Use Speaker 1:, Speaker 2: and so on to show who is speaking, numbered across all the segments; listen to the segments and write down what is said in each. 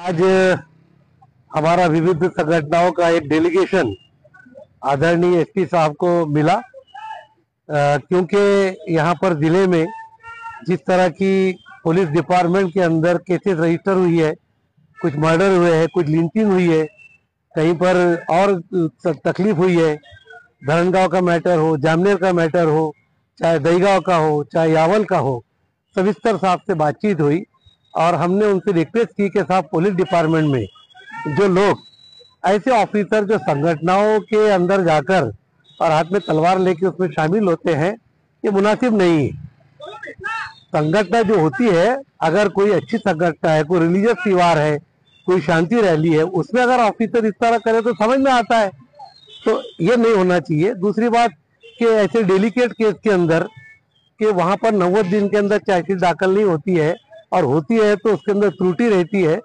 Speaker 1: आज हमारा विविध संगठनों का एक डेलीगेशन आदरणीय एसपी साहब को मिला, क्योंकि यहाँ पर जिले में जिस तरह की पुलिस डिपार्टमेंट के अंदर केसेस रजिस्टर हुई है, कुछ मर्डर हुए हैं, कुछ लिंचिंग हुई है, कहीं पर और तकलीफ हुई है। धरनगांव का मैटर हो, जामनेर का मैटर हो, चाहे दहीगांव का हो, चाहे यावल का हो, सविस्तर साहब से बातचीत हुई और हमने उनसे रिक्वेस्ट की कि साहब पुलिस डिपार्टमेंट में जो लोग ऐसे ऑफिसर जो संगठनों के अंदर जाकर और हाथ में तलवार लेके उसमें शामिल होते हैं, ये मुनासिब नहीं है। संगठन जो होती है, अगर कोई अच्छी संगठन है, कोई रिलीजियस त्योहार है, कोई शांति रैली है, उसमें अगर ऑफिसर इस तरह करे तो समझ में आता है। तो ये नहीं होना चाहिए। दूसरी बात कि ऐसे डेलिकेट केस के अंदर कि वहां पर 90 दिन के अंदर चार्जशीट दाखिल नहीं होती है, और होती है तो उसके अंदर त्रुटि रहती है,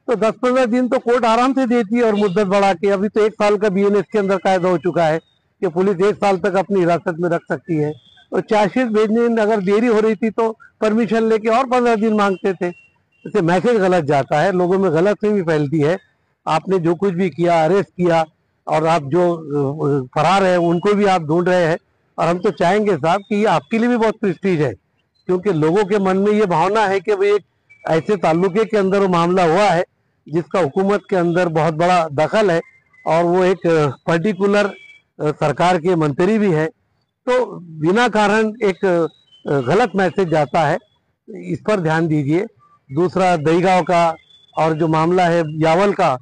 Speaker 1: तो 10-15 दिन तो कोर्ट आराम से देती है और मुद्दत बढ़ा के। अभी तो 1 साल का बीएनएस के अंदर कायदा हो चुका है कि पुलिस 1 साल तक अपनी हिरासत में रख सकती है। और चार्जशीट भेजने में अगर देरी हो रही थी तो परमिशन लेके और 15 दिन मांगते थे। इससे मैसेज गलत जाता है, लोगों में गलतफहमी फैलती है। आपने जो कुछ भी किया, अरेस्ट किया, और आप जो फरार है उनको भी आप ढूंढ रहे हैं। और हम तो चाहेंगे साहब कि ये आपके लिए भी बहुत प्रेस्टीज है, क्योंकि लोगों के मन में ये भावना है कि भाई एक ऐसे ताल्लुके के अंदर वो मामला हुआ है जिसका हुकूमत के अंदर बहुत बड़ा दखल है, और वो एक पर्टिकुलर सरकार के मंत्री भी है, तो बिना कारण एक गलत मैसेज जाता है। इस पर ध्यान दीजिए। दूसरा दहीगांव का और जो मामला है यावल का,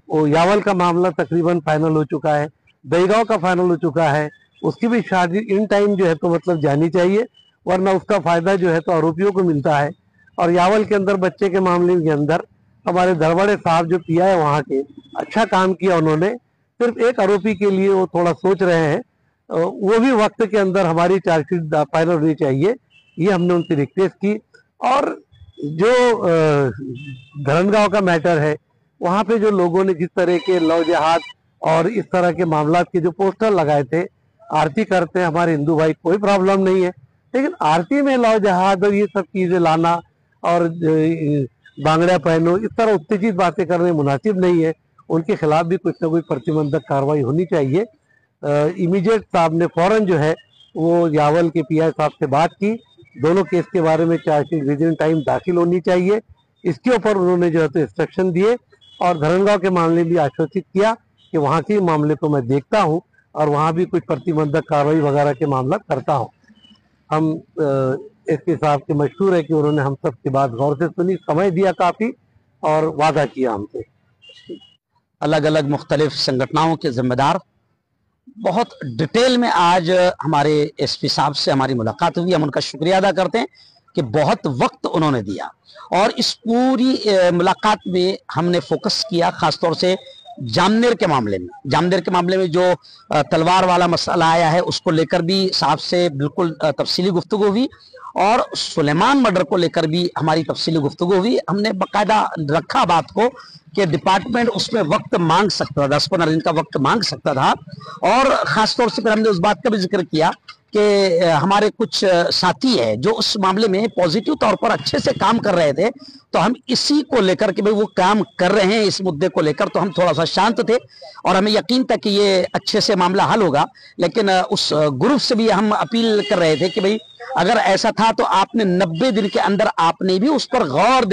Speaker 1: वो यावल का मामला तकरीबन फाइनल हो चुका है, दहीगांव का फाइनल हो चुका है। उसकी भी शादी इन टाइम जो है तो मतलब जानी चाहिए, वरना उसका फायदा जो है तो आरोपियों को मिलता है। और यावल के अंदर बच्चे के मामले के अंदर हमारे दरबारे साहब जो पिया है वहाँ के, अच्छा काम किया उन्होंने। सिर्फ एक आरोपी के लिए वो थोड़ा सोच रहे हैं, वो भी वक्त के अंदर हमारी चार्जशीट फाइनल होनी चाहिए, ये हमने उनसे रिक्वेस्ट की। और जो धरनगांव का मैटर है, वहाँ पे जो लोगों ने जिस तरह के लव जिहाद और इस तरह के मामला के जो पोस्टर लगाए थे, आरती करते हैं हमारे हिंदू भाई, कोई प्रॉब्लम नहीं है, लेकिन आरती में लव जिहाद और ये सब चीजें लाना और बांगड़ा पहनो, इस तरह उत्तेजित बातें करने मुनासिब नहीं है। उनके खिलाफ भी कुछ ना कुछ प्रतिबंधक कार्रवाई होनी चाहिए। इमीडिएट साहब ने फौरन जो है वो यावल के पीआई साहब से बात की, दोनों केस के बारे में चार्जशीट विद इन टाइम दाखिल होनी चाहिए, इसके ऊपर उन्होंने जो है तो इंस्ट्रक्शन दिए। और धरनगांव के मामले भी आश्वासित किया कि वहाँ के मामले को मैं देखता हूँ और वहाँ भी कुछ प्रतिबंधक कार्रवाई वगैरह के मामला करता हूँ। हम एसपी साहब के मशहूर है कि उन्होंने हम सब की बात गौर से सुनी, समय दिया काफी और वादा किया हमसे।
Speaker 2: अलग अलग मुख्तलिफ संगठनों के जिम्मेदार बहुत डिटेल में आज हमारे एसपी साहब से हमारी मुलाकात हुई। हम उनका शुक्रिया अदा करते हैं कि बहुत वक्त उन्होंने दिया, और इस पूरी मुलाकात में हमने फोकस किया खासतौर से जामनेर के मामले में जो तलवार वाला मसला आया है, उसको लेकर भी साहब से बिल्कुल तफसीली गुफ्तगू हुई, और सुलेमान मर्डर को लेकर भी हमारी तफसीली गुफ्तगू हुई। हमने बाकायदा रखा बात को कि डिपार्टमेंट उसमें वक्त मांग सकता था, 10-15 दिन का वक्त मांग सकता था। और खासतौर से फिर हमने उस बात का भी जिक्र किया कि हमारे कुछ साथी है जो उस मामले में पॉजिटिव तौर पर अच्छे से काम कर रहे थे, तो हम इसी को लेकर के भाई वो काम कर रहे हैं, इस मुद्दे को लेकर तो हम थोड़ा सा शांत थे और हमें यकीन था कि ये अच्छे से मामला हल होगा। लेकिन उस ग्रुप से भी हम अपील कर रहे थे कि भाई अगर ऐसा था तो आपने 90 दिन के अंदर आपने भी उस पर गौर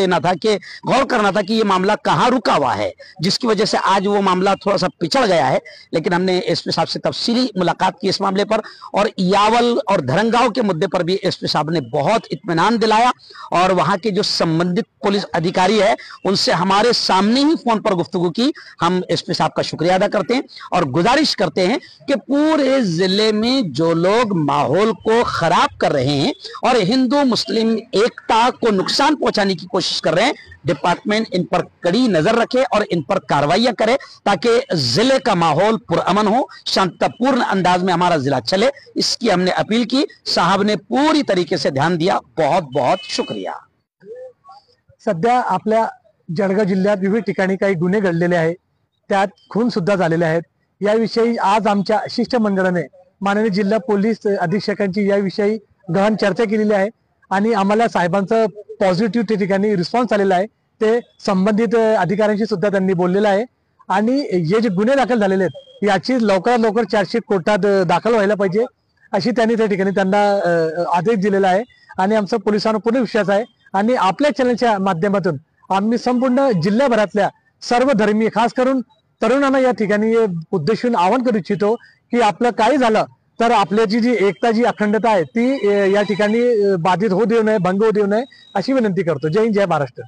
Speaker 2: करना था कि ये मामला कहाँ रुका हुआ है, जिसकी वजह से आज वो मामला थोड़ा सा पिछड़ गया है। लेकिन हमने एसपी साहब से तफसीली मुलाकात की इस मामले पर, और यावल और धरनगांव के मुद्दे पर भी एसपी साहब ने बहुत इत्मीनान दिलाया, और वहां के जो संबंधित पुलिस अधिकारी है उनसे हमारे सामने ही फोन पर गुफ्तगू की। हम एसपी साहब का शुक्रिया अदा करते हैं और गुजारिश करते हैं कि पूरे जिले में जो लोग माहौल को खराब कर रहे हैं और हिंदू मुस्लिम एकता को नुकसान पहुंचाने की कोशिश कर रहे हैं, डिपार्टमेंट इन पर कड़ी नजर रखे और इन पर कार्रवाइयां करे, ताकि जिले का माहौल पुरअमन हो, शांतिपूर्ण अंदाज में हमारा जिला चले। इसकी हमने अपील की, साहब ने पूरी तरीके से ध्यान दिया। बहुत बहुत शुक्रिया।
Speaker 3: सध्या आपल्या जळगाव जिल्ह्यात विविध ठिकाणी काही गुन्हे घडलेले आहेत, त्यात खून सुद्धा झालेले आहेत। याविषयी आज आमच्या शिष्टमंडळाने माननीय जिल्हा पोलीस अधीक्षकांची याविषयी गहन चर्चा केलेली आहे, आणि आम्हाला साहेबांचा पॉझिटिव्ह त्या ठिकाणी रिस्पॉन्स आलेला आहे ते संबंधित अधिकाऱ्यांशी सुद्धा त्यांनी बोललेलं आहे आणि हे जे गुन्हे दाखल झालेले आहेत याची लवकरात लवकर चार्जशीट कोर्टात दाखल व्हायला पाहिजे अशी त्यांनी त्या ठिकाणी त्यांना आदेश दिलेला आहे आणि आमचा पोलिसांवर पूर्ण विश्वास आहे आणि आपल्या चॅनलच्या माध्यमातून आम्ही संपूर्ण जिल्ह्याभरातल्या सर्व धर्मीय खास करून तरुणांना या ठिकाणी उद्देशून आवाहन करू इच्छितो की आपलं काही झालं तर आपल्याची जी एकता जी अखंडता आहे ती या ठिकाणी बाधित होऊ देऊ नये, भंग होऊ देऊ नये अशी विनंती करतो. जय हिंद, जय महाराष्ट्र.